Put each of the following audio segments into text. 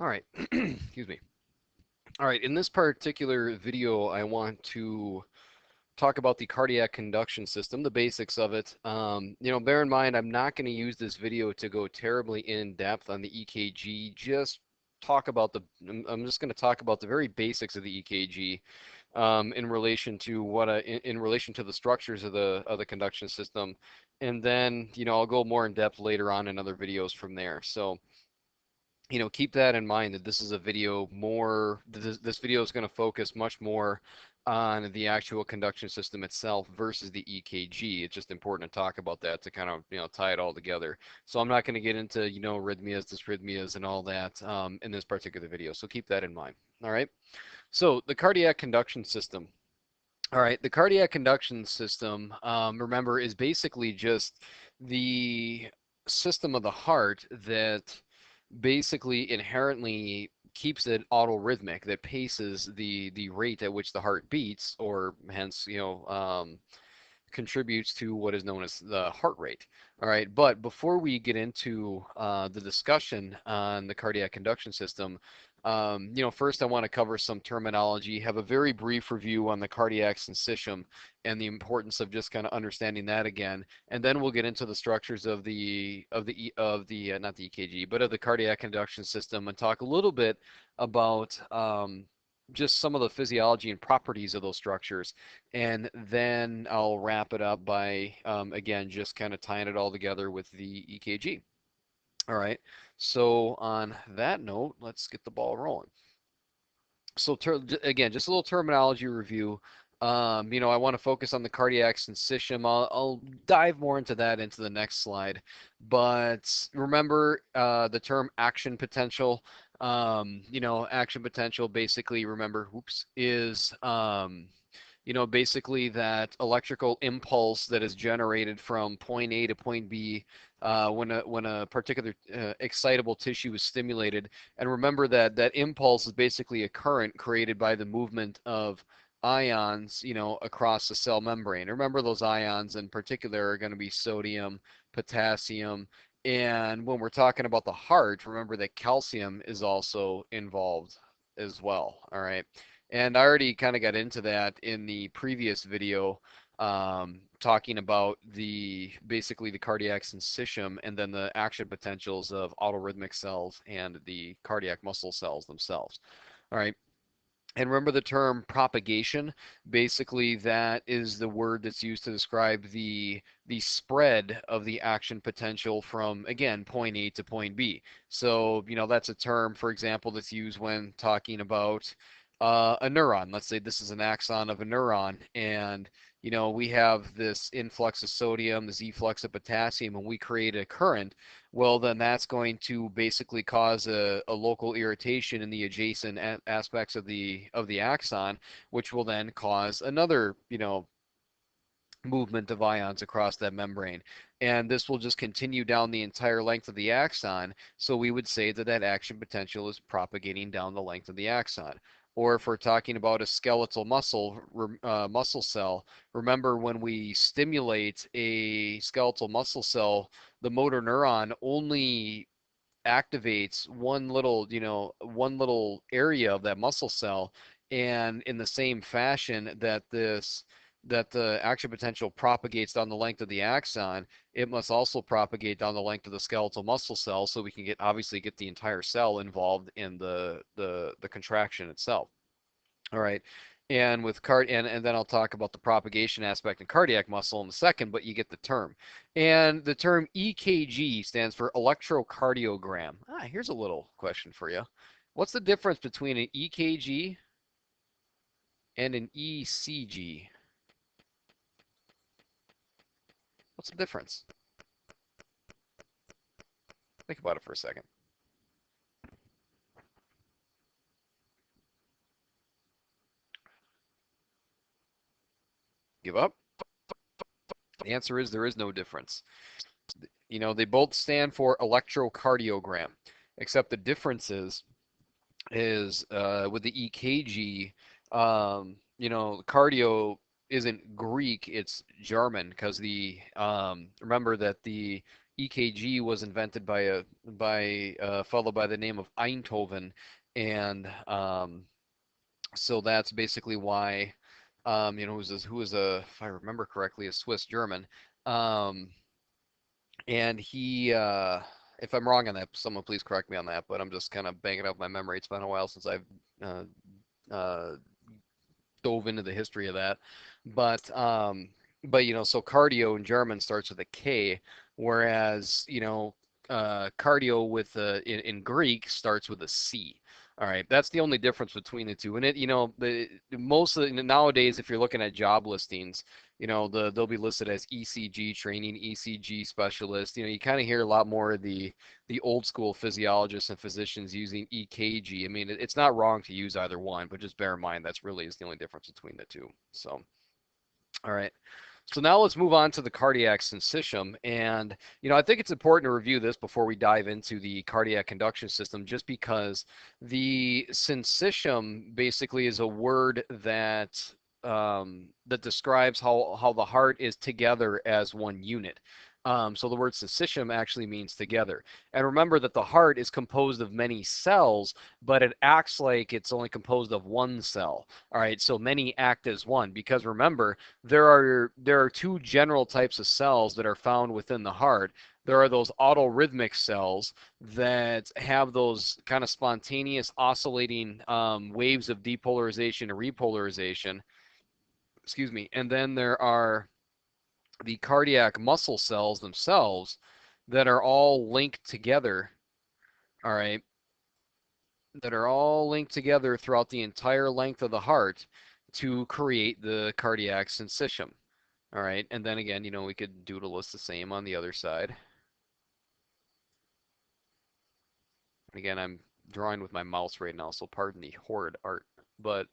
All right, excuse me. All right, in this particular video, I want to talk about the cardiac conduction system, the basics of it. Bear in mind, I'm not going to use this video to go terribly in depth on the EKG. Just talk about I'm just going to talk about the very basics of the EKG in relation to in relation to the structures of the conduction system, and then I'll go more in depth later on in other videos from there. So keep that in mind that this is a video this video is going to focus much more on the actual conduction system itself versus the EKG. It's just important to talk about that to kind of, tie it all together. So I'm not going to get into, arrhythmias, dysrhythmias, and all that in this particular video. So keep that in mind. All right. So the cardiac conduction system. All right. The cardiac conduction system, remember, is basically just the system of the heart that basically inherently keeps it autorhythmic, that paces the rate at which the heart beats, or hence contributes to what is known as the heart rate. All right, but before we get into the discussion on the cardiac conduction system, first I want to cover some terminology, have a very brief review on the cardiac syncytium and the importance of just kind of understanding that again, and then we'll get into the structures of the not the EKG, but of the cardiac conduction system, and talk a little bit about just some of the physiology and properties of those structures, and then I'll wrap it up by, again, just kind of tying it all together with the EKG. All right. So on that note, let's get the ball rolling. So again, just a little terminology review. I want to focus on the cardiac syncytium. I'll dive more into that into the next slide. But remember the term action potential. Action potential basically, remember, is basically that electrical impulse that is generated from point A to point B when a particular excitable tissue is stimulated. And remember that that impulse is basically a current created by the movement of ions, across the cell membrane. Remember, those ions in particular are going to be sodium, potassium, and when we're talking about the heart, remember that calcium is also involved as well. All right. And I already kind of got into that in the previous video, talking about basically the cardiac syncytium and then the action potentials of autorhythmic cells and the cardiac muscle cells themselves. All right. And remember the term propagation. Basically, that is the word that's used to describe the spread of the action potential from, again, point A to point B. So, that's a term, for example, that's used when talking about a neuron. Let's say this is an axon of a neuron, and we have this influx of sodium, this efflux of potassium, and we create a current. Well, then that's going to basically cause a local irritation in the adjacent aspects of the axon, which will then cause another, movement of ions across that membrane. And this will just continue down the entire length of the axon. So we would say that that action potential is propagating down the length of the axon. Or if we're talking about a skeletal muscle cell, remember when we stimulate a skeletal muscle cell, the motor neuron only activates one little area of that muscle cell, and in the same fashion that the action potential propagates down the length of the axon, it must also propagate down the length of the skeletal muscle cell, so we can obviously get the entire cell involved in the contraction itself. All right. And with and then I'll talk about the propagation aspect in cardiac muscle in a second, but you get the term. And the term EKG stands for electrocardiogram. Here's a little question for you. What's the difference between an EKG and an ECG? What's the difference? Think about it for a second. Give up? The answer is there is no difference. They both stand for electrocardiogram, except the difference is with the EKG, cardio isn't Greek, it's German, because remember that the EKG was invented by a fellow by the name of Einthoven, and so that's basically why, who was if I remember correctly, a Swiss German, um, and he. If I'm wrong on that, someone please correct me on that. But I'm just kind of banging up my memory. It's been a while since I've uh, uh, dove into the history of that. But so cardio in German starts with a K, whereas cardio in Greek starts with a C. All right, that's the only difference between the two. And most of nowadays, if you're looking at job listings, they'll be listed as ECG training, ECG specialist. You kind of hear a lot more of the old school physiologists and physicians using EKG. I mean, it's not wrong to use either one, but just bear in mind that's really is the only difference between the two. So, all right. So now let's move on to the cardiac syncytium. And, I think it's important to review this before we dive into the cardiac conduction system, just because the syncytium basically is a word that describes how the heart is together as one unit. So the word syncytium actually means together. And remember that the heart is composed of many cells, but it acts like it's only composed of one cell. All right, so many act as one, because remember, there are two general types of cells that are found within the heart. There are those autorhythmic cells that have those kind of spontaneous oscillating waves of depolarization and repolarization. Excuse me. And then there are the cardiac muscle cells themselves that are all linked together. All right, that are all linked together throughout the entire length of the heart to create the cardiac syncytium. All right, and then again, we could doodle this the same on the other side. Again, I'm drawing with my mouse right now, so pardon the horrid art. But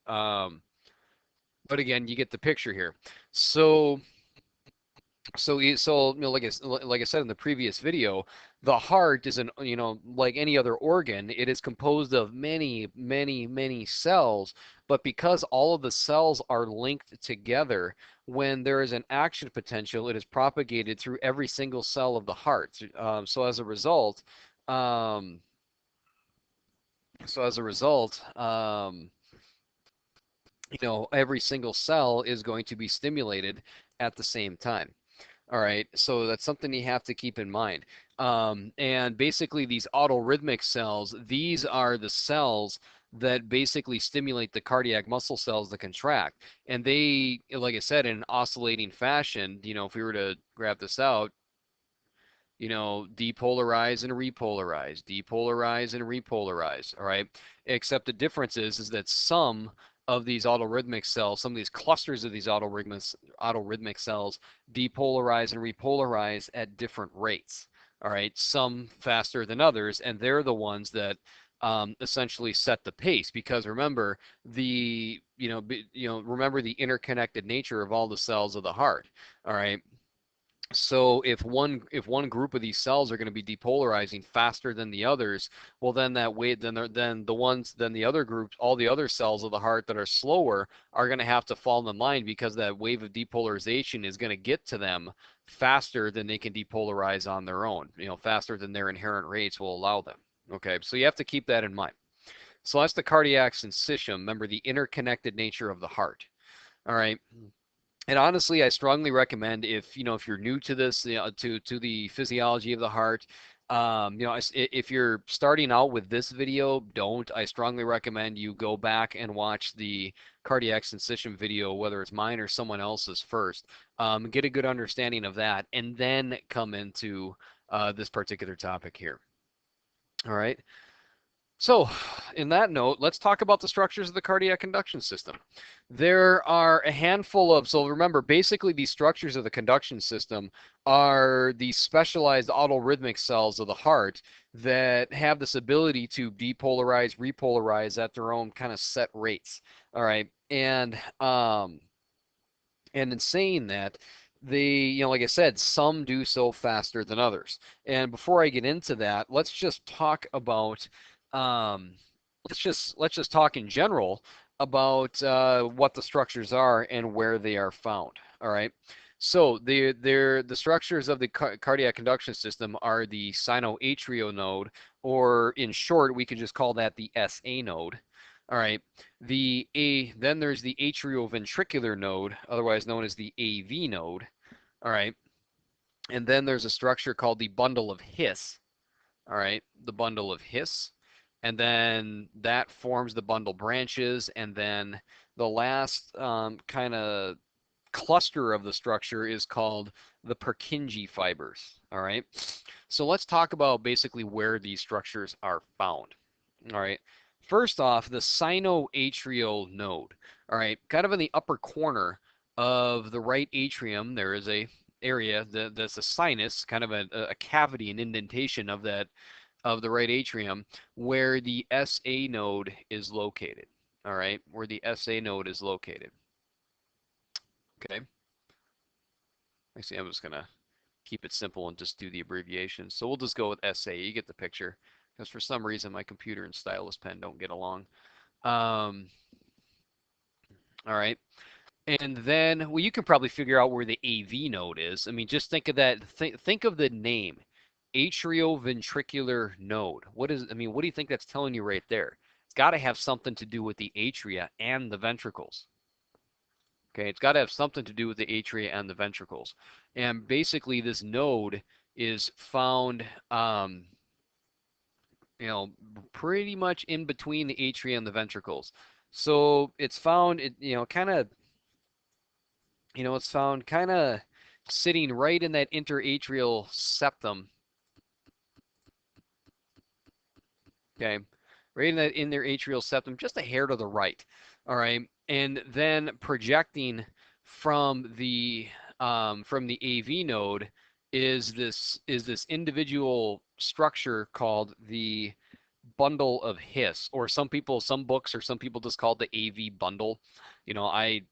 again, you get the picture here. So like I said in the previous video, the heart is like any other organ, it is composed of many, many, many cells. But because all of the cells are linked together, when there is an action potential, it is propagated through every single cell of the heart. So as a result, um, every single cell is going to be stimulated at the same time. All right, so that's something you have to keep in mind. And basically, these autorhythmic cells, these are the cells that basically stimulate the cardiac muscle cells to contract. And they, like I said, in an oscillating fashion, if we were to graph this out, depolarize and repolarize, depolarize and repolarize, all right? Except the difference is that some of these autorhythmic cells, some of these clusters of these autorhythmic cells depolarize and repolarize at different rates, all right? Some faster than others, and they're the ones that essentially set the pace, because remember remember the interconnected nature of all the cells of the heart, all right? So if one group of these cells are going to be depolarizing faster than the others, well then that way then the other groups, all the other cells of the heart that are slower are going to have to fall in line, because that wave of depolarization is going to get to them faster than they can depolarize on their own, faster than their inherent rates will allow them. Okay, so you have to keep that in mind. So that's the cardiac syncytium. Remember the interconnected nature of the heart. All right. And honestly, I strongly recommend, if you're new to this, to the physiology of the heart, if you're starting out with this video, don't. I strongly recommend you go back and watch the cardiac syncytium video, whether it's mine or someone else's first, get a good understanding of that, and then come into this particular topic here. All right. So, in that note, let's talk about the structures of the cardiac conduction system. There are a handful of, so remember, basically these structures of the conduction system are the specialized autorhythmic cells of the heart that have this ability to depolarize, repolarize at their own kind of set rates. All right. And in saying that, like I said, some do so faster than others. And before I get into that, let's just talk about, um, let's just talk in general about what the structures are and where they are found. All right. So the structures of the cardiac conduction system are the sinoatrial node, or in short, we could just call that the SA node. All right. Then there's the atrioventricular node, otherwise known as the AV node. All right. And then there's a structure called the bundle of His. All right, the bundle of His. And then that forms the bundle branches. And then the last kind of cluster of the structure is called the Purkinje fibers. All right. So let's talk about basically where these structures are found. All right. First off, the sinoatrial node. All right. Kind of in the upper corner of the right atrium, there is a area that's a sinus, kind of a cavity, an indentation of the right atrium, where the SA node is located. All right. Where the SA node is located. Okay. Actually, I'm just gonna keep it simple and just do the abbreviation. So we'll just go with SA. You get the picture. Because for some reason my computer and stylus pen don't get along. All right. And then, well, you can probably figure out where the AV node is. I mean, just think of that. Think of the name, atrioventricular node. I mean, what do you think that's telling you right there? It's got to have something to do with the atria and the ventricles. Okay, it's got to have something to do with the atria and the ventricles. And basically, this node is found, you know, pretty much in between the atria and the ventricles. So it's found, it's found kind of sitting right in that interatrial septum. Okay, right in their atrial septum, just a hair to the right. All right, and then projecting from the AV node is this individual structure called the bundle of His, or some books or some people just call it the AV bundle. You know, I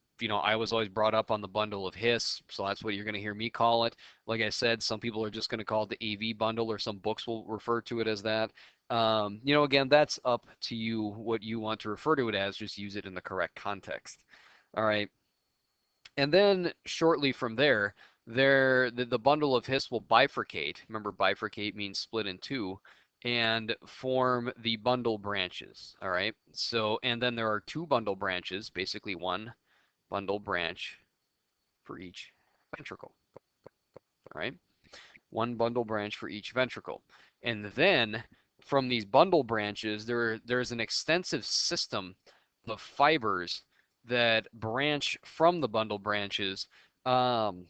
was always brought up on the bundle of His, so that's what you're going to hear me call it. Like I said, some people are just going to call it the AV bundle, or some books will refer to it as that. Again, that's up to you what you want to refer to it as. Just use it in the correct context. All right. And then shortly from the bundle of His will bifurcate. Remember, bifurcate means split in two, and form the bundle branches. All right. So, and then there are two bundle branches, basically one bundle branch for each ventricle. All right. One bundle branch for each ventricle. And then from these bundle branches, there's an extensive system of fibers that branch from the bundle branches, um,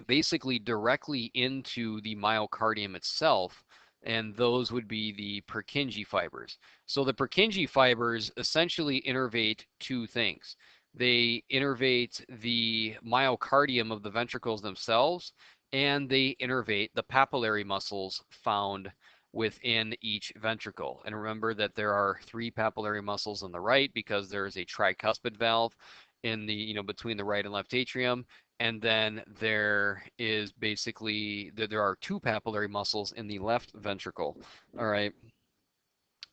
basically directly into the myocardium itself, and those would be the Purkinje fibers. So the Purkinje fibers essentially innervate two things. They innervate the myocardium of the ventricles themselves, and they innervate the papillary muscles found within each ventricle. And remember that there are three papillary muscles on the right, because there is a tricuspid valve in between the right and left atrium. And then there are two papillary muscles in the left ventricle. All right.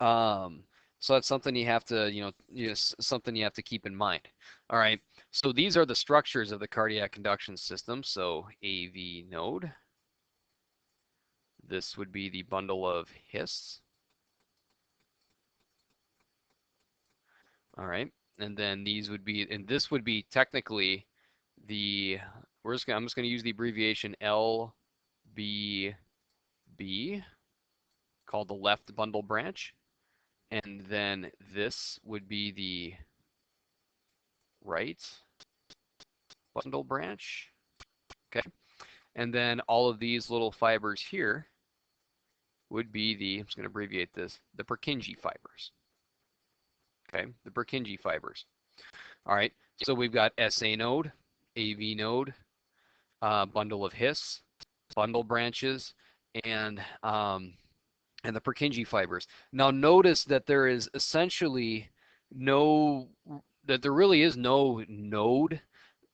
Um, so that's something you have to, something you have to keep in mind. All right. So these are the structures of the cardiac conduction system. So AV node. This would be the bundle of His. All right. And then this would be technically the, I'm just going to use the abbreviation LBB, called the left bundle branch. And then this would be the right bundle branch. Okay. And then all of these little fibers here would be I'm just going to abbreviate this, the Purkinje fibers. Okay. The Purkinje fibers. All right. So we've got SA node, AV node, bundle of His, bundle branches, and the Purkinje fibers. Now notice that there is essentially that there really is no node.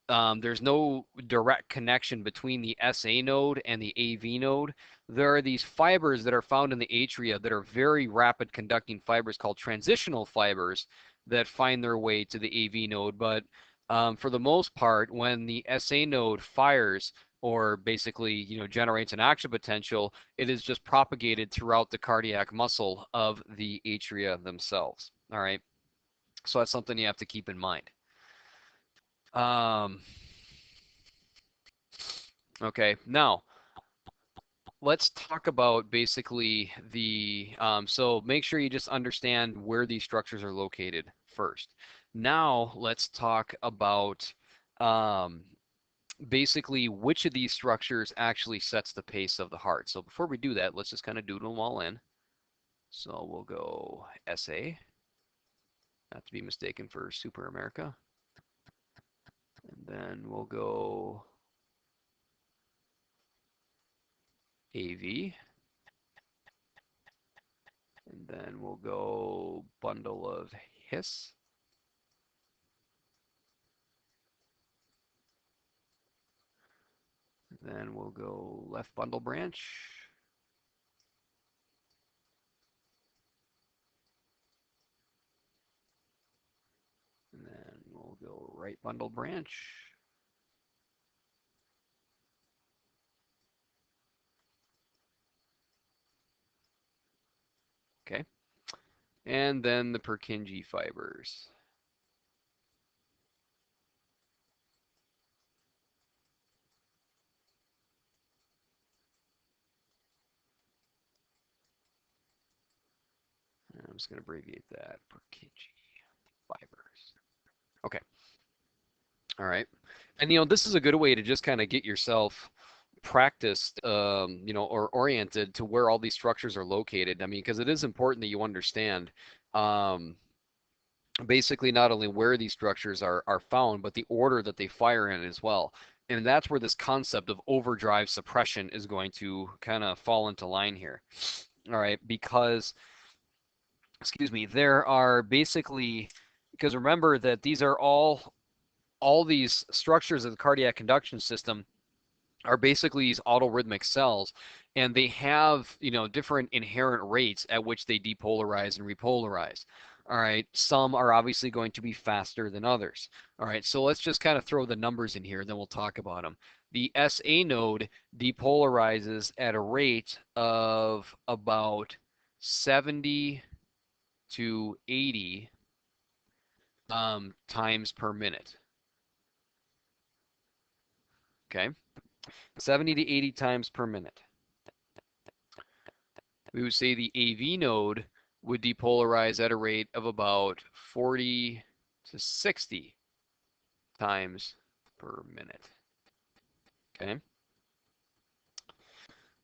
There's no direct connection between the SA node and the AV node. There are these fibers that are found in the atria that are very rapid conducting fibers called transitional fibers that find their way to the AV node. But For the most part, when the SA node fires or basically, generates an action potential, it is just propagated throughout the cardiac muscle of the atria themselves. All right. So that's something you have to keep in mind. Um, okay. Now, let's talk about basically so make sure you just understand where these structures are located first. Now, let's talk about um, basically which of these structures actually sets the pace of the heart. So before we do that, let's just kind of doodle them all in. So we'll go SA, not to be mistaken for Super America. And then we'll go AV. And then we'll go bundle of His. Then we'll go left bundle branch. And then we'll go right bundle branch. Okay. And then the Purkinje fibers. I'm just going to abbreviate that, Purkinje fibers. Okay. All right. And this is a good way to just kind of get yourself practiced, or oriented to where all these structures are located. I mean, because it is important that you understand um, basically not only where these structures are found, but the order that they fire in as well. And that's where this concept of overdrive suppression is going to kind of fall into line here. All right, because, excuse me, there are basically, because remember that these are all these structures of the cardiac conduction system are basically these autorhythmic cells, and they have, different inherent rates at which they depolarize and repolarize. All right, some are obviously going to be faster than others. All right, so let's just kind of throw the numbers in here, then we'll talk about them. The SA node depolarizes at a rate of about 70 to 80 times per minute. Okay, 70 to 80 times per minute. We would say the AV node would depolarize at a rate of about 40 to 60 times per minute. Okay.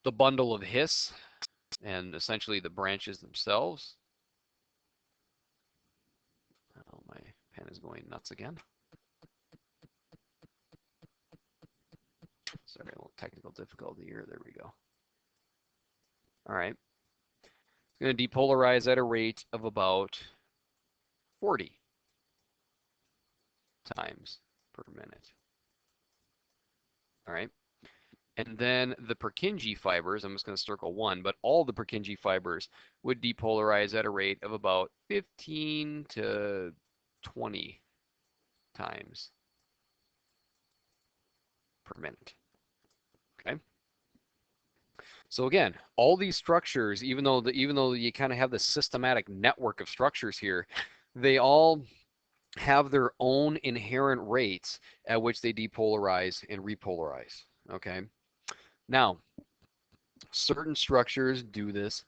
The bundle of His and essentially the branches themselves. Oh, my pen is going nuts again. Sorry, a little technical difficulty here. There we go. All right. It's going to depolarize at a rate of about 40 times per minute. All right. And then the Purkinje fibers, I'm just going to circle one, but all the Purkinje fibers would depolarize at a rate of about 15 to 20 times per minute. Okay. So again, all these structures, even though you kind of have this systematic network of structures here, they all have their own inherent rates at which they depolarize and repolarize. Okay. Now, certain structures do this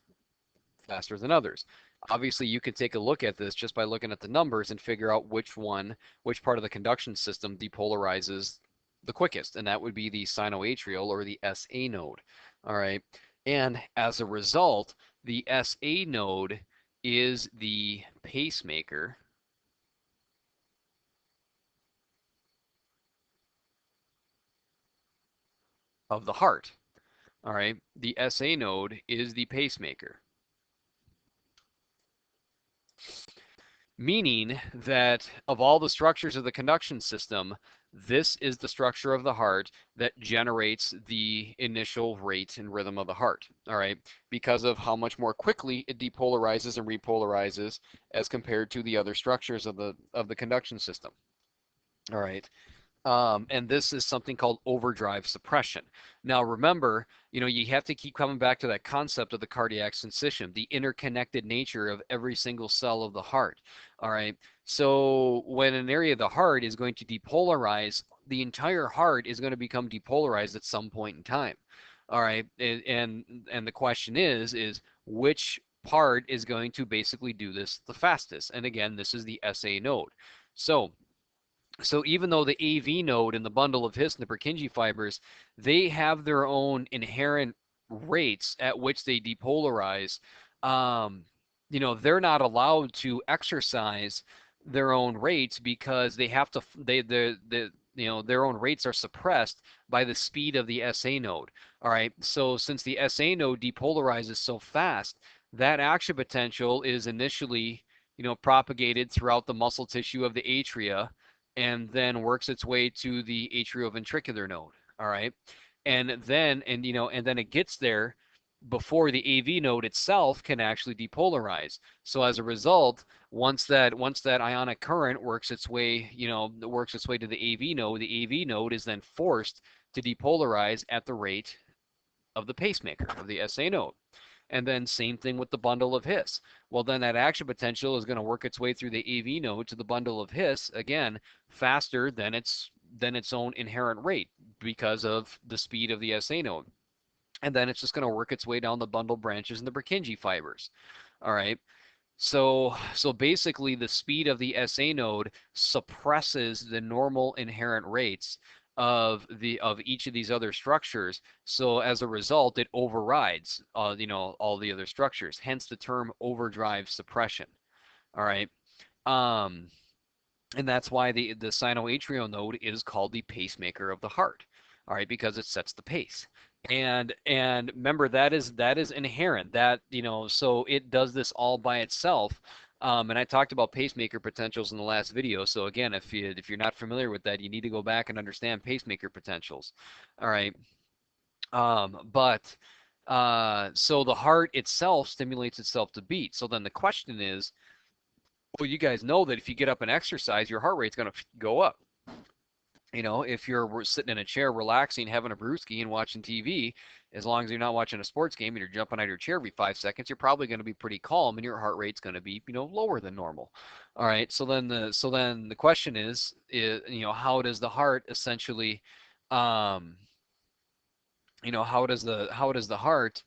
faster than others. Obviously, you can take a look at this just by looking at the numbers and figure out which part of the conduction system depolarizes the quickest, and that would be the sinoatrial or the SA node. All right. And as a result, the SA node is the pacemaker of the heart. All right. The SA node is the pacemaker. Meaning that of all the structures of the conduction system, this is the structure of the heart that generates the initial rate and rhythm of the heart, all right, because of how much more quickly it depolarizes and repolarizes as compared to the other structures of the conduction system. All right. And this is something called overdrive suppression. Now, remember, you have to keep coming back to that concept of the cardiac syncytium, the interconnected nature of every single cell of the heart. All right. So when an area of the heart is going to depolarize, the entire heart is going to become depolarized at some point in time. All right. And the question is which part is going to basically do this the fastest? And again, this is the SA node. So even though the AV node and the bundle of His and the Purkinje fibers, they have their own inherent rates at which they depolarize, um, they're not allowed to exercise their own rates because they have to, their own rates are suppressed by the speed of the SA node. All right. So since the SA node depolarizes so fast, that action potential is initially, propagated throughout the muscle tissue of the atria and then works its way to the atrioventricular node. All right. And then it gets there before the AV node itself can actually depolarize. So as a result, once that ionic current works its way to the AV node is then forced to depolarize at the rate of the pacemaker, of the SA node. And then same thing with the bundle of His. Well, then that action potential is going to work its way through the AV node to the bundle of His, again, faster than its own inherent rate because of the speed of the SA node. And then it's just going to work its way down the bundle branches and the Purkinje fibers. All right. So basically the speed of the SA node suppresses the normal inherent rates of each of these other structures. So as a result, it overrides all the other structures. Hence the term overdrive suppression. All right. Um, and that's why the sinoatrial node is called the pacemaker of the heart. All right, because it sets the pace. And remember that is inherent. So it does this all by itself. And I talked about pacemaker potentials in the last video. So again, if you're not familiar with that, you need to go back and understand pacemaker potentials. All right. But so the heart itself stimulates itself to beat. So then the question is, well, you guys know that if you get up and exercise, your heart rate's going to go up. If you're sitting in a chair, relaxing, having a brewski, and watching TV, as long as you're not watching a sports game and you're jumping out of your chair every 5 seconds, you're probably going to be pretty calm, and your heart rate's going to be, lower than normal. All right. So then the question is, how does the heart essentially, um, how does the heart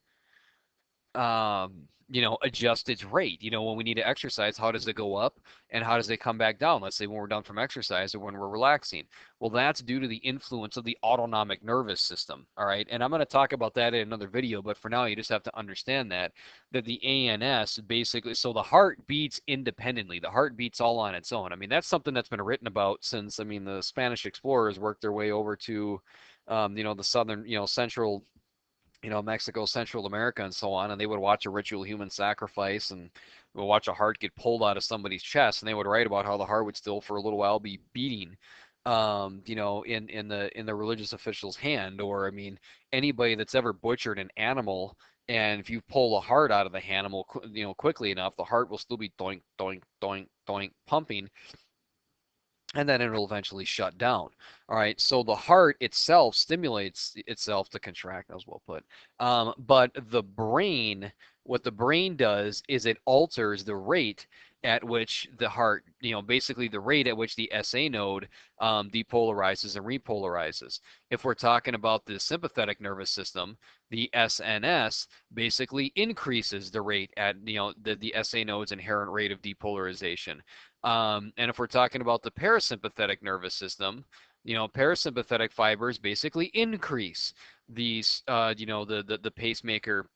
adjust its rate. When we need to exercise, how does it go up and how does it come back down? Let's say when we're done from exercise or when we're relaxing. Well, that's due to the influence of the autonomic nervous system. All right. And I'm going to talk about that in another video, but for now, you just have to understand that the ANS basically, so the heart beats independently. The heart beats all on its own. I mean, that's something that's been written about since, the Spanish explorers worked their way over to, the southern, central Mexico, Central America, and so on, and they would watch a ritual human sacrifice and would watch a heart get pulled out of somebody's chest, and they would write about how the heart would still, for a little while, be beating, in the religious official's hand, or anybody that's ever butchered an animal, and if you pull the heart out of the animal, quickly enough, the heart will still be doink, doink, doink, doink, pumping, and then it'll eventually shut down. All right, so the heart itself stimulates itself to contract, as well put. But what the brain does is it alters the rate at which the heart, basically the rate at which the SA node depolarizes and repolarizes. If we're talking about the sympathetic nervous system, the SNS basically increases the rate at, the SA node's inherent rate of depolarization. And if we're talking about the parasympathetic nervous system, parasympathetic fibers basically increase these, the pacemaker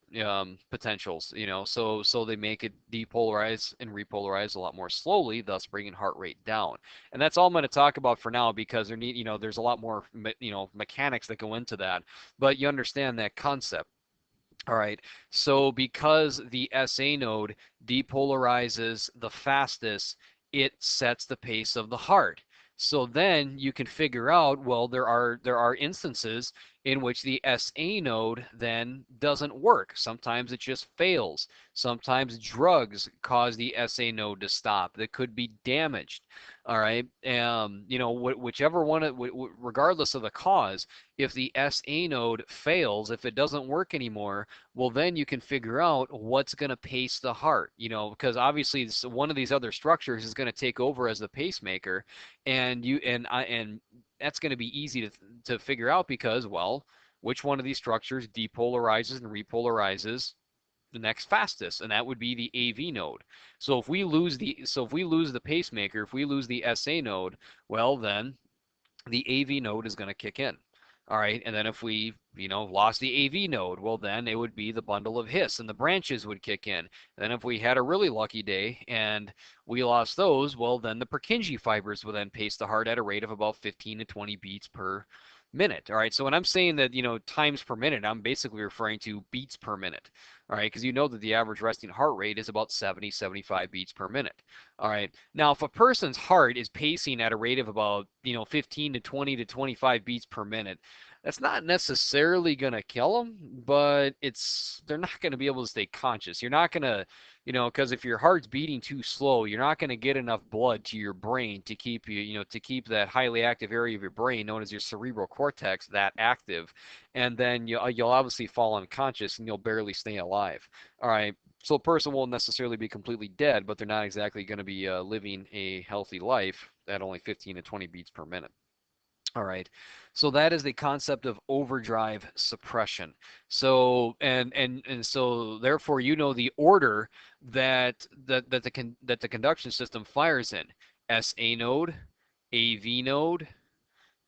potentials, so they make it depolarize and repolarize a lot more slowly, thus bringing heart rate down. And that's all I'm going to talk about for now because there's a lot more, mechanics that go into that, but you understand that concept. All right. So because the SA node depolarizes the fastest, it sets the pace of the heart. So then you can figure out, well, there are instances in which the SA node then doesn't work. Sometimes it just fails. Sometimes drugs cause the SA node to stop. That could be damaged. All right. Whichever one, regardless of the cause, if the SA node fails, if it doesn't work anymore, well, then you can figure out what's going to pace the heart, because obviously one of these other structures is going to take over as the pacemaker, and that's going to be easy to figure out because, well, which one of these structures depolarizes and repolarizes the next fastest, and that would be the AV node. If we lose the pacemaker, if we lose the SA node, well, then the AV node is going to kick in. All right, and then if we, lost the AV node, well, then it would be the bundle of His, and the branches would kick in. And then if we had a really lucky day and we lost those, well, then the Purkinje fibers would then pace the heart at a rate of about 15 to 20 beats per minute. All right, so when I'm saying that, times per minute, I'm basically referring to beats per minute. All right, because you know that the average resting heart rate is about 70, 75 beats per minute. All right, now if a person's heart is pacing at a rate of about, 15 to 20 to 25 beats per minute, that's not necessarily going to kill them, but they're not going to be able to stay conscious. You're not going to, because if your heart's beating too slow, you're not going to get enough blood to your brain to keep to keep that highly active area of your brain known as your cerebral cortex that active, and then you'll obviously fall unconscious and you'll barely stay alive. All right. So a person won't necessarily be completely dead, but they're not exactly going to be living a healthy life at only 15 to 20 beats per minute. All right. So that is the concept of overdrive suppression. So and so therefore the order that the conduction system fires in: SA node, AV node,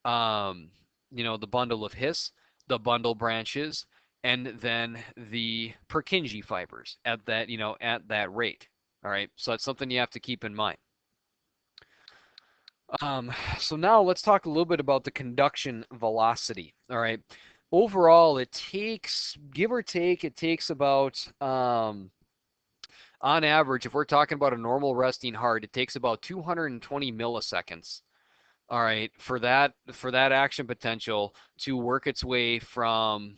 the bundle of His, the bundle branches, and then the Purkinje fibers at that rate. All right. So that's something you have to keep in mind. So now let's talk a little bit about the conduction velocity. All right. Overall, it takes, give or take, it takes about, on average, if we're talking about a normal resting heart, it takes about 220 milliseconds. All right, for that action potential to work its way from,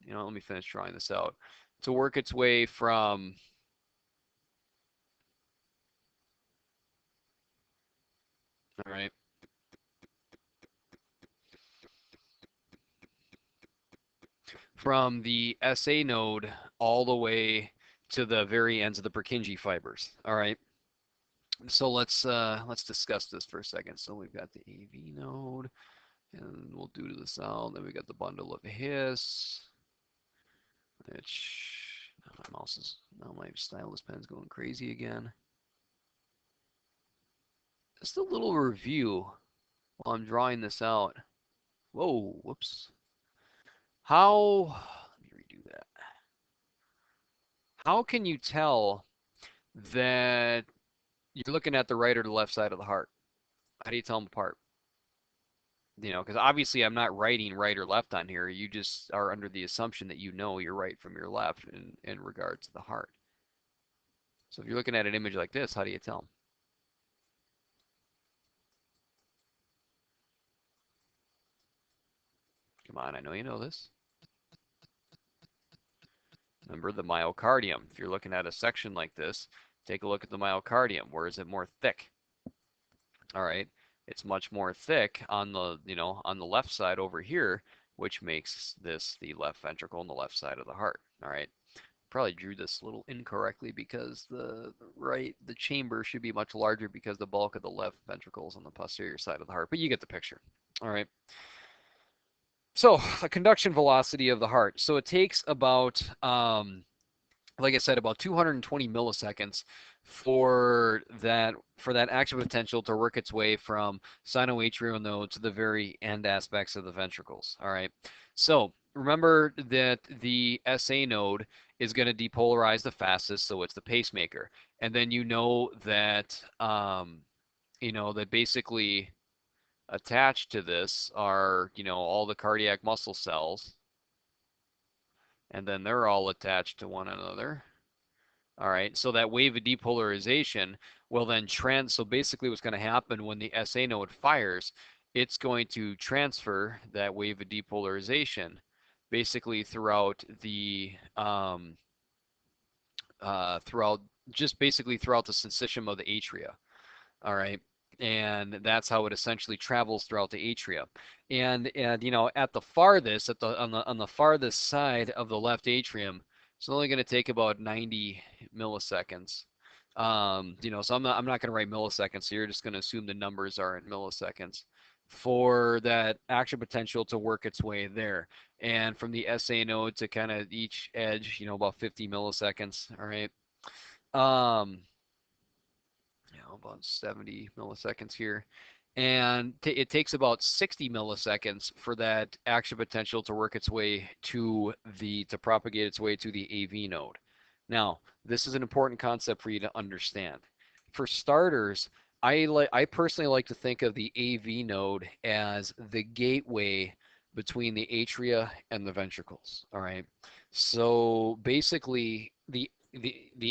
let me finish drawing this out, to work its way from, all right, from the SA node all the way to the very ends of the Purkinje fibers. All right. So let's discuss this for a second. So we've got the AV node, and we'll do to the south. Then we got the bundle of His, which now my stylus pen's going crazy again. Just a little review while I'm drawing this out. Whoa, whoops. Let me redo that. How can you tell that you're looking at the right or the left side of the heart? How do you tell them apart? Because obviously I'm not writing right or left on here. You just are under the assumption that you know your right from your left in regards to the heart. So if you're looking at an image like this, how do you tell them? Come on, I know you know this. Remember the myocardium. If you're looking at a section like this, take a look at the myocardium. Where is it more thick? All right, it's much more thick on the left side over here, which makes this the left ventricle on the left side of the heart. All right. Probably drew this a little incorrectly because the chamber should be much larger because the bulk of the left ventricle is on the posterior side of the heart, but you get the picture. All right. So the conduction velocity of the heart. So it takes about, like I said, about 220 milliseconds for that action potential to work its way from sinoatrial node to the very end aspects of the ventricles. All right. So remember that the SA node is going to depolarize the fastest, so it's the pacemaker. And then that basically attached to this are, all the cardiac muscle cells, and then they're all attached to one another. All right, so that wave of depolarization will then so basically what's going to happen when the SA node fires, it's going to transfer that wave of depolarization basically throughout throughout just basically throughout the syncytium of the atria. All right. And that's how it essentially travels throughout the atria. And at the farthest, on the farthest side of the left atrium, it's only going to take about 90 milliseconds. So I'm not going to write milliseconds. So you're just going to assume the numbers are in milliseconds for that action potential to work its way there. And from the SA node to kind of each edge, about 50 milliseconds. All right. Um, about 70 milliseconds here. And it takes about 60 milliseconds for that action potential to work its way to propagate its way to the AV node. Now, this is an important concept for you to understand. For starters, I personally like to think of the AV node as the gateway between the atria and the ventricles. All right. So basically, the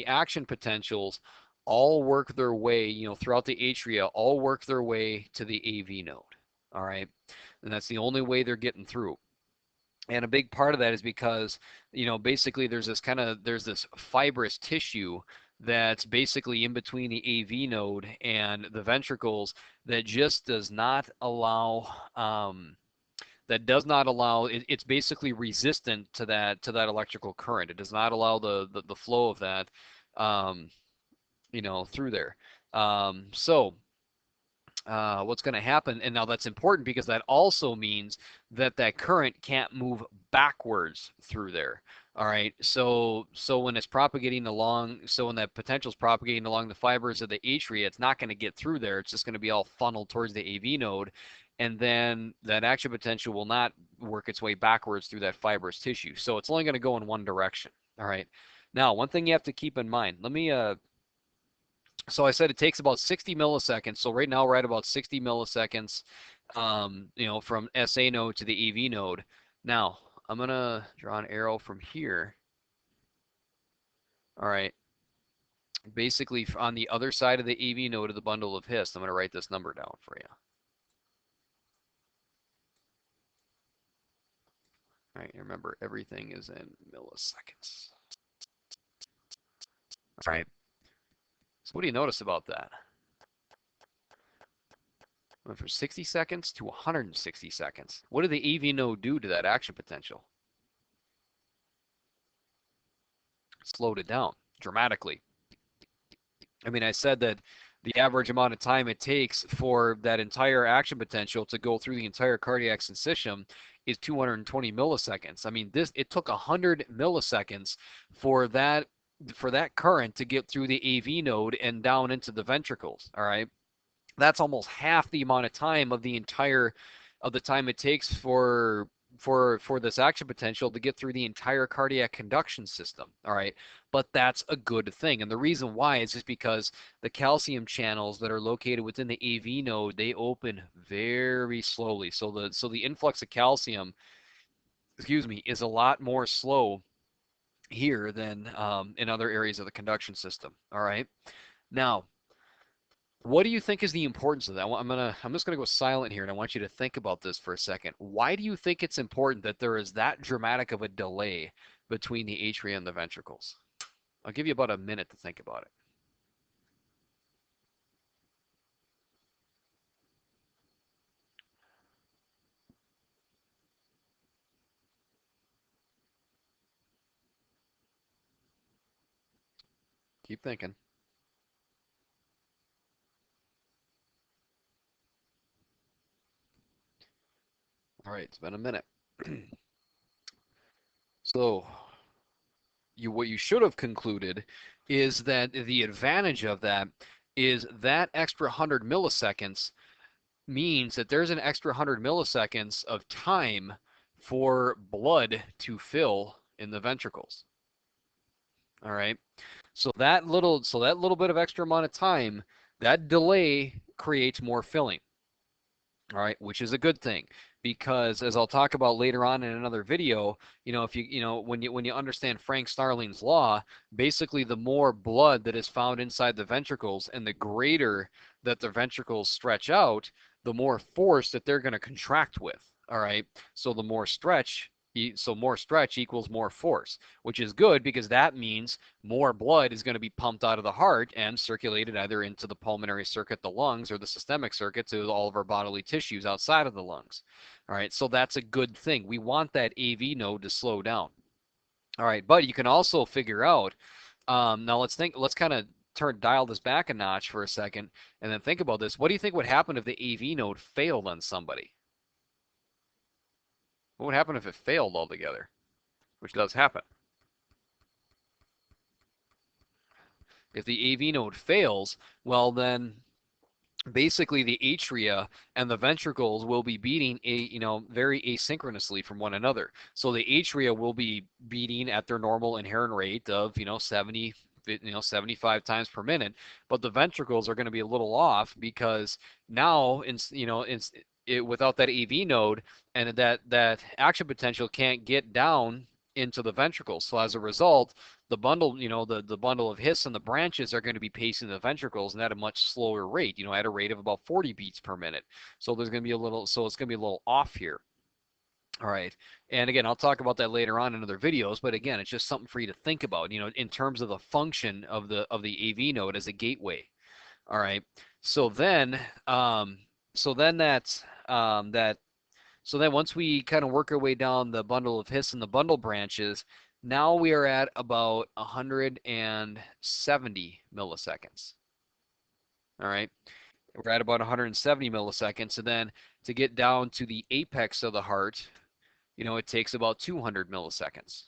action potentials all work their way, throughout the atria, all work their way to the AV node. All right. And that's the only way they're getting through. And a big part of that is because, basically there's this fibrous tissue that's basically in between the AV node and the ventricles that just does not allow it's basically resistant to that electrical current. It does not allow the flow of that um, through there. So what's going to happen, and now that's important because that also means that current can't move backwards through there. All right. So when it's propagating along, so when that potential is propagating along the fibers of the atria, it's not going to get through there. It's just going to be all funneled towards the AV node, and then that action potential will not work its way backwards through that fibrous tissue. So it's only going to go in one direction. All right. Now, one thing you have to keep in mind. So I said it takes about 60 milliseconds. So right now we're at about 60 milliseconds, from SA node to the AV node. Now I'm gonna draw an arrow from here. All right. Basically, on the other side of the AV node of the bundle of Hist, I'm gonna write this number down for you. All right. Remember, everything is in milliseconds. All right. So what do you notice about that? Went from 60 seconds to 160 seconds. What did the AV node do to that action potential? Slowed it down dramatically. I mean, I said that the average amount of time it takes for that entire action potential to go through the entire cardiac syncytium is 220 milliseconds. I mean, it took 100 milliseconds for that current to get through the AV node and down into the ventricles. All right. That's almost half the amount of time of the time it takes for this action potential to get through the entire cardiac conduction system. All right. But that's a good thing. And the reason why is just because the calcium channels that are located within the AV node, they open very slowly. So the influx of calcium, excuse me, is a lot more slow here than in other areas of the conduction system. All right. Now, what do you think is the importance of that? I'm just gonna go silent here, and I want you to think about this for a second. Why do you think it's important that there is that dramatic of a delay between the atria and the ventricles? I'll give you about a minute to think about it. Keep thinking. All right, it's been a minute. So, what you should have concluded is that the advantage of that is that extra 100 milliseconds means that there's an extra 100 milliseconds of time for blood to fill in the ventricles. All right. So that little bit of extra amount of time, that delay creates more filling. All right, which is a good thing because as I'll talk about later on in another video, if when you understand Frank Starling's law, basically the more blood that is found inside the ventricles and the greater that the ventricles stretch out, the more force that they're going to contract with. All right. So the more stretch, So more stretch equals more force, which is good because that means more blood is going to be pumped out of the heart and circulated either into the pulmonary circuit, the lungs, or the systemic circuit to all of our bodily tissues outside of the lungs. All right, so that's a good thing. We want that AV node to slow down. All right, but you can also figure out, now let's kind of dial this back a notch for a second and then think about this. What do you think would happen if the AV node failed on somebody? What would happen if it failed altogether? Which does happen. If the AV node fails, well then basically the atria and the ventricles will be beating very asynchronously from one another. So the atria will be beating at their normal inherent rate of 75 times per minute, but the ventricles are going to be a little off because now without that AV node, and that action potential can't get down into the ventricles. So as a result, the bundle, the bundle of His and the branches are going to be pacing the ventricles and at a much slower rate, at a rate of about 40 beats per minute. So it's going to be a little off here. All right. And again, I'll talk about that later on in other videos, but again, it's just something for you to think about, in terms of the function of the AV node as a gateway. All right. So then, um, so then that's that so then once we kind of work our way down the bundle of His and the bundle branches, now we are at about 170 milliseconds. All right. We're at about 170 milliseconds. And then to get down to the apex of the heart, it takes about 200 milliseconds.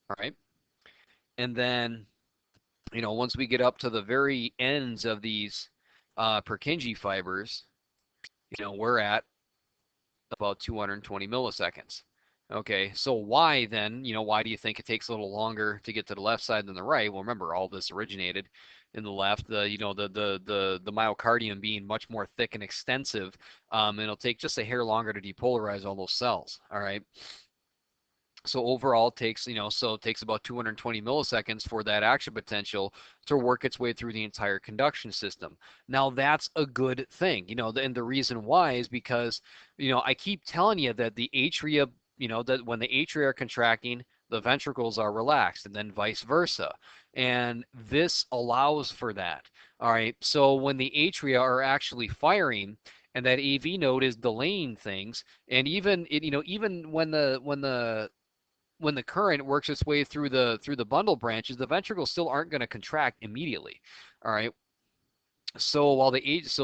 All right. And then, once we get up to the very ends of these Purkinje fibers, we're at about 220 milliseconds. Okay, so why then, why do you think it takes a little longer to get to the left side than the right? Well, remember, all this originated in the left, the myocardium being much more thick and extensive, it'll take just a hair longer to depolarize all those cells, all right? So overall, it takes about 220 milliseconds for that action potential to work its way through the entire conduction system. Now that's a good thing, and the reason why is because, I keep telling you that the atria, that when the atria are contracting, the ventricles are relaxed, and then vice versa. And this allows for that. All right. So when the atria are actually firing, and that AV node is delaying things, and even when the current works its way through the bundle branches, the ventricles still aren't going to contract immediately. All right. So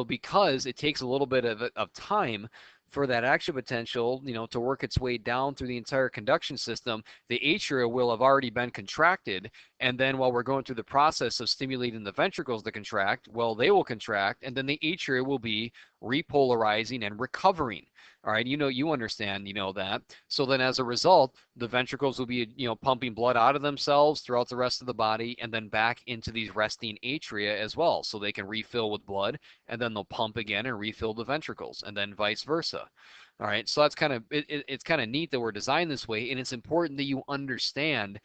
because it takes a little bit of time for that action potential, to work its way down through the entire conduction system, the atria will have already been contracted, and then while we're going through the process of stimulating the ventricles to contract, well, they will contract, and then the atria will be repolarizing and recovering. All right, you understand, that. So then as a result, the ventricles will be, pumping blood out of themselves throughout the rest of the body and then back into these resting atria as well. So they can refill with blood and then they'll pump again and refill the ventricles and then vice versa. All right, so that's it's kind of neat that we're designed this way, and it's important that you understand,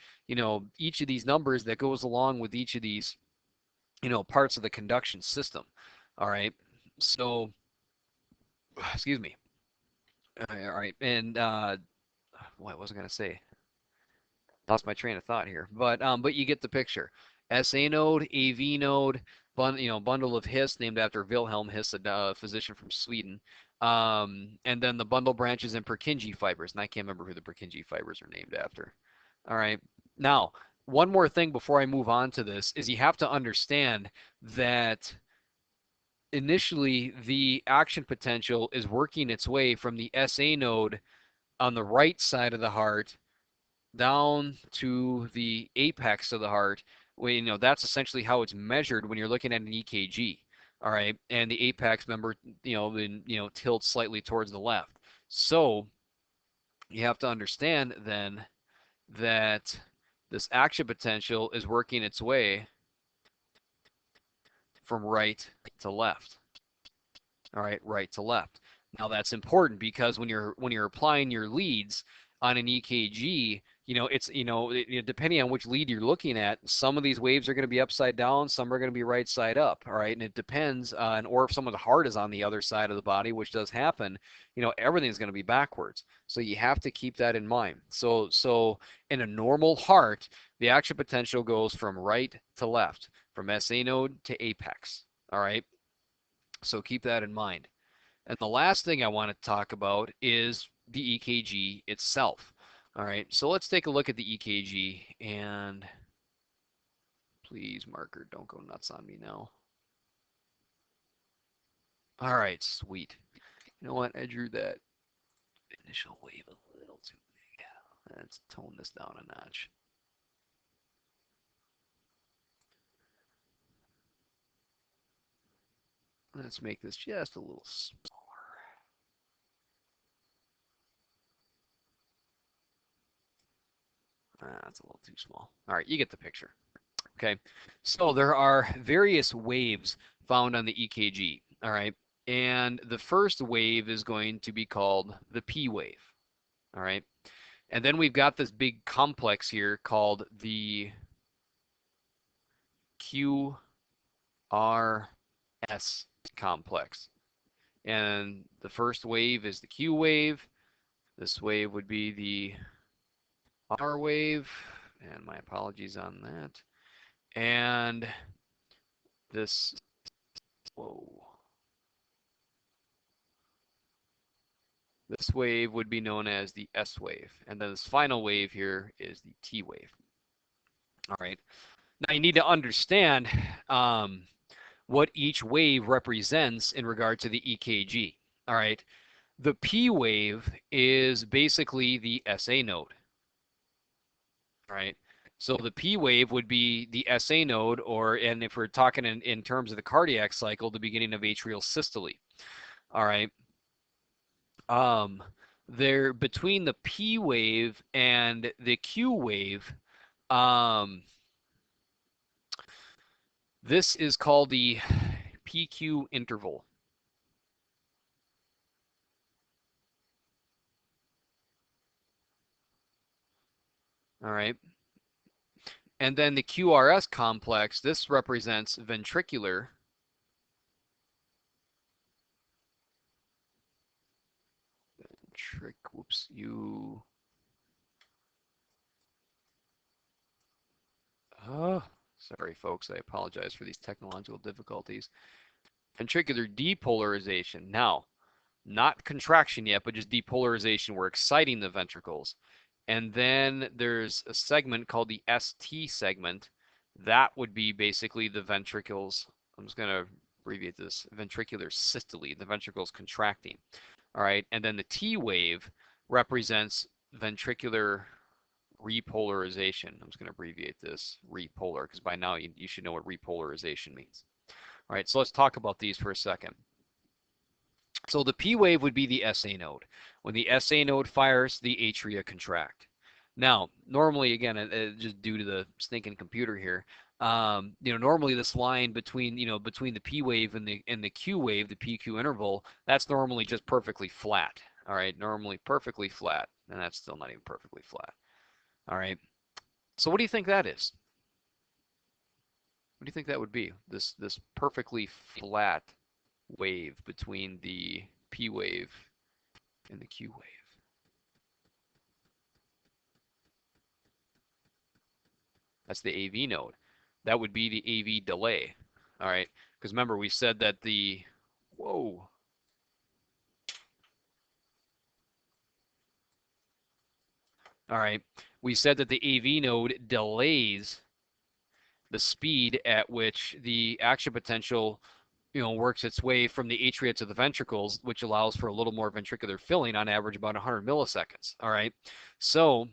each of these numbers that goes along with each of these, parts of the conduction system. All right, so excuse me. All right, and what was I gonna say? Lost my train of thought here, but you get the picture. SA node, AV node, bundle of His named after Wilhelm His, a physician from Sweden, and then the bundle branches and Purkinje fibers, and I can't remember who the Purkinje fibers are named after. All right, now one more thing before I move on to this is you have to understand that initially the action potential is working its way from the SA node on the right side of the heart down to the apex of the heart. That's essentially how it's measured when you're looking at an EKG. All right, and the apex member, tilts slightly towards the left. So you have to understand then that this action potential is working its way from right to left. All right, right to left. Now that's important because when you're applying your leads on an EKG, depending on which lead you're looking at, some of these waves are going to be upside down, some are going to be right side up, all right? And it depends or if someone's heart is on the other side of the body, which does happen, everything's going to be backwards. So you have to keep that in mind. So in a normal heart, the action potential goes from right to left, from SA node to apex, all right? So keep that in mind. And the last thing I want to talk about is the EKG itself. All right, so let's take a look at the EKG, and please, marker, don't go nuts on me now. All right, sweet. You know what? I drew that initial wave a little too big. Let's tone this down a notch. Let's make this just a little smaller. That's a little too small. All right, you get the picture. Okay, so there are various waves found on the EKG. All right, and the first wave is going to be called the P wave. All right, and then we've got this big complex here called the QRS complex. And the first wave is the Q wave. This wave would be the R wave, and my apologies on that. And this, whoa. This wave would be known as the S wave. And then this final wave here is the T wave. All right. Now you need to understand what each wave represents in regard to the EKG. All right. The P wave is basically the SA node. All right. So the P wave would be the SA node, and if we're talking in terms of the cardiac cycle, the beginning of atrial systole. All right. There between the P wave and the Q wave, this is called the PQ interval. All right. And then the QRS complex, this represents ventricular. Whoops, you. Oh, sorry, folks. I apologize for these technological difficulties. Ventricular depolarization. Now, not contraction yet, but just depolarization. We're exciting the ventricles. And then there's a segment called the ST segment. That would be basically the ventricles. I'm just going to abbreviate this. Ventricular systole. The ventricles contracting. All right. And then the T wave represents ventricular repolarization. I'm just going to abbreviate this repolar because by now you should know what repolarization means. All right. So let's talk about these for a second. So the P wave would be the SA node. When the SA node fires, the atria contract. Now, normally, again, just due to the stinking computer here, normally this line between the P wave and the Q wave, the PQ interval, that's normally just perfectly flat. All right, normally perfectly flat, and that's still not even perfectly flat. All right. So what do you think that is? What do you think that would be? This perfectly flat wave between the P wave and the Q wave. That's the AV node. That would be the AV delay. All right, because remember we said that the, whoa. All right, we said that the AV node delays the speed at which the action potential works its way from the atria to the ventricles, which allows for a little more ventricular filling, on average about 100 milliseconds. All right, so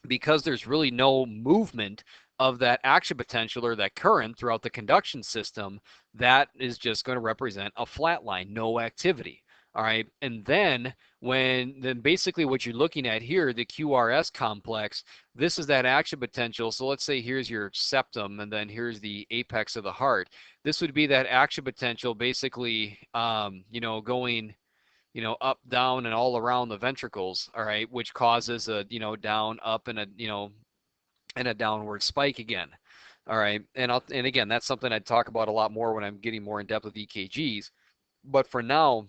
because there's really no movement of that action potential or that current throughout the conduction system, that is just going to represent a flat line, no activity. All right, and then basically what you're looking at here, the QRS complex, this is that action potential. So let's say here's your septum, and then here's the apex of the heart. This would be that action potential, basically, going up, down, and all around the ventricles, all right, which causes a, down, up, and a, and a downward spike again. All right, and again, that's something I'd talk about a lot more when I'm getting more in depth with EKGs. But for now,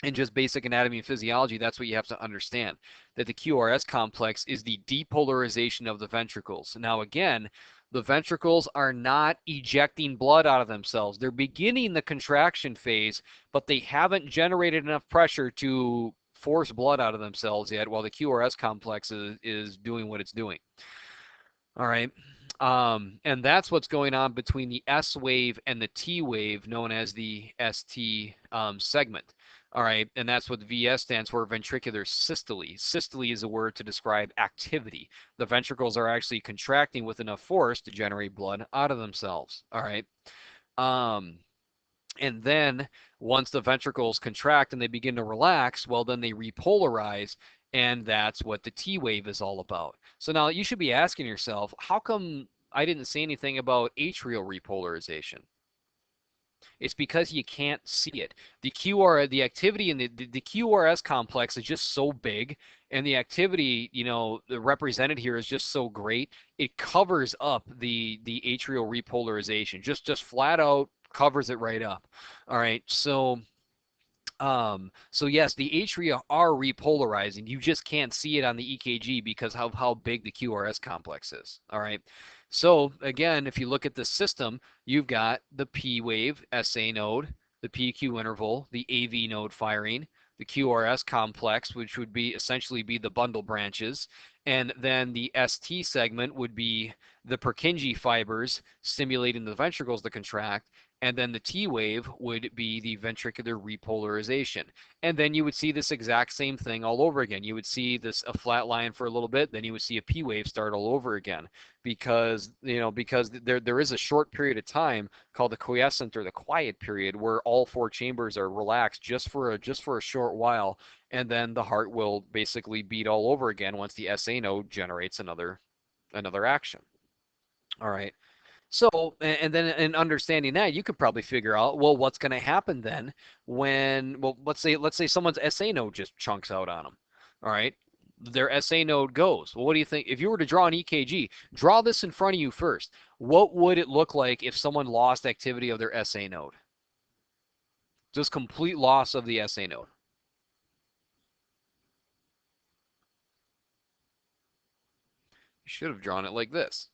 in just basic anatomy and physiology, that's what you have to understand, that the QRS complex is the depolarization of the ventricles. Now, again, the ventricles are not ejecting blood out of themselves. They're beginning the contraction phase, but they haven't generated enough pressure to force blood out of themselves yet, while the QRS complex is doing what it's doing. All right. And that's what's going on between the S wave and the T wave, known as the ST segment. All right. And that's what VS stands for, ventricular systole. Systole is a word to describe activity. The ventricles are actually contracting with enough force to generate blood out of themselves. All right. Um, and then once the ventricles contract and they begin to relax, well, then they repolarize, and that's what the T wave is all about. So now you should be asking yourself, how come I didn't say anything about atrial repolarization? It's because you can't see it. The activity in the QRS complex is just so big, and the activity, represented here is just so great. It covers up the atrial repolarization, just flat out covers it right up. All right, so yes, the atria are repolarizing. You just can't see it on the EKG because of how big the QRS complex is. All right. So again, if you look at the system, you've got the P wave SA node, the PQ interval, the AV node firing, the QRS complex, which would be essentially be the bundle branches, and then the ST segment would be the Purkinje fibers stimulating the ventricles to contract, and then the T wave would be the ventricular repolarization. And then you would see this exact same thing all over again. You would see this a flat line for a little bit, then you would see a P wave start all over again, because there is a short period of time called the quiescent or the quiet period where all four chambers are relaxed just for a short while, and then the heart will basically beat all over again once the SA node generates another action. All right. So, and then in understanding that, you could probably figure out, well, what's going to happen then when, well, let's say someone's SA node just chunks out on them. All right. Their SA node goes. Well, what do you think? If you were to draw an EKG, draw this in front of you first. What would it look like if someone lost activity of their SA node? Just complete loss of the SA node. You should have drawn it like this.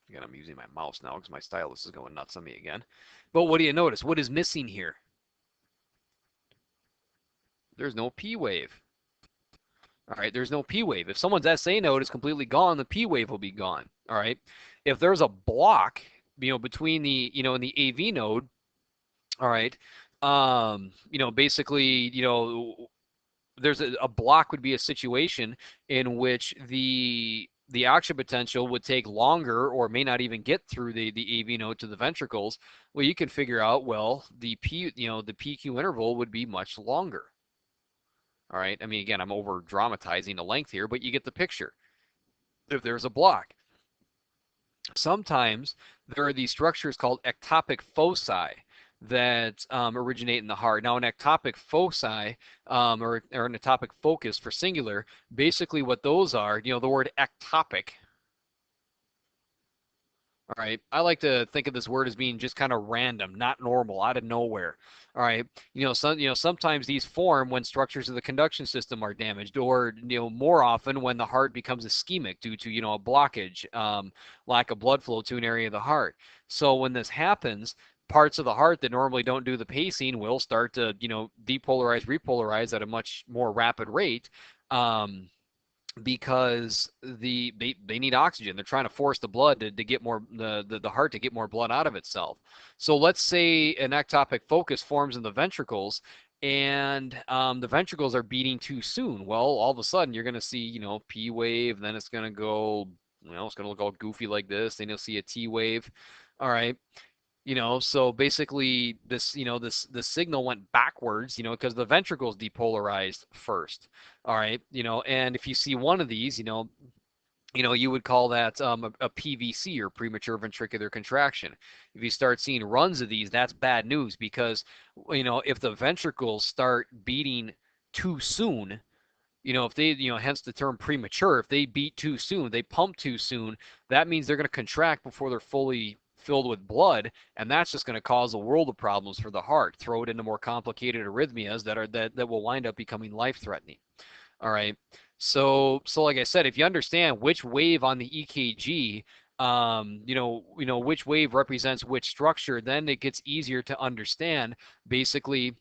Again, I'm using my mouse now because my stylus is going nuts on me again. But what do you notice? What is missing here? There's no P wave. All right, there's no P wave. If someone's SA node is completely gone, the P wave will be gone. All right. If there's a block, between in the AV node, all right, basically, there's a block would be a situation in which the action potential would take longer or may not even get through the AV node to the ventricles. Well, you can figure out, well, the PQ interval would be much longer. All right. I mean, again, I'm over dramatizing the length here, but you get the picture. If there's a block, sometimes there are these structures called ectopic foci that originate in the heart. Now, an ectopic foci, or an ectopic focus for singular, basically what those are, the word ectopic. All right. I like to think of this word as being just kind of random, not normal, out of nowhere. All right. Sometimes these form when structures of the conduction system are damaged, or more often when the heart becomes ischemic due to a blockage, lack of blood flow to an area of the heart. So when this happens, parts of the heart that normally don't do the pacing will start to depolarize, repolarize at a much more rapid rate. Because they need oxygen. They're trying to force the blood to get more the heart to get more blood out of itself. So let's say an ectopic focus forms in the ventricles, and the ventricles are beating too soon. Well, all of a sudden you're going to see P wave, then it's going to go it's going to look all goofy like this. Then you'll see a T wave. All right. So basically this signal went backwards, because the ventricles depolarized first. All right. And if you see one of these, you would call that a PVC, or premature ventricular contraction. If you start seeing runs of these, that's bad news, because if the ventricles start beating too soon, if they, hence the term premature, if they beat too soon, they pump too soon, that means they're going to contract before they're fully filled with blood, and that's just going to cause a world of problems for the heart. Throw it into more complicated arrhythmias that will wind up becoming life-threatening. All right. So like I said, if you understand which wave on the EKG, which wave represents which structure, then it gets easier to understand basically,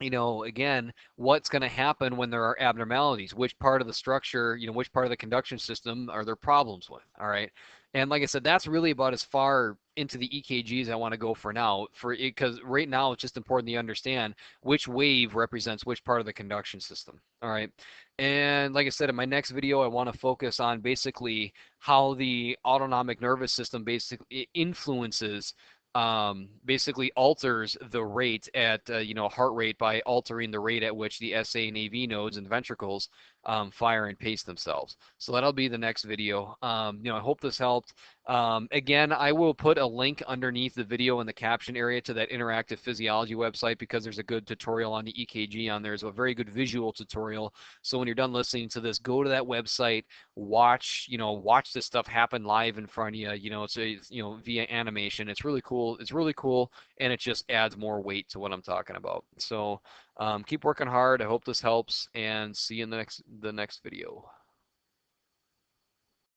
again, what's going to happen when there are abnormalities, which part of the structure, which part of the conduction system are there problems with. All right. And like I said, that's really about as far into the EKGs I want to go for now, for it, because right now it's just important to understand which wave represents which part of the conduction system. All right. And like I said, in my next video, I want to focus on basically how the autonomic nervous system basically influences, basically alters the rate at, heart rate, by altering the rate at which the SA and AV nodes and ventricles fire and pace themselves. So that'll be the next video. I hope this helped. Again, I will put a link underneath the video in the caption area to that interactive physiology website, because there's a good tutorial on the EKG on there. It's a very good visual tutorial. So when you're done listening to this, go to that website, watch this stuff happen live in front of you. Via animation. It's really cool. It's really cool, and it just adds more weight to what I'm talking about. So keep working hard. I hope this helps, and see you in the next video.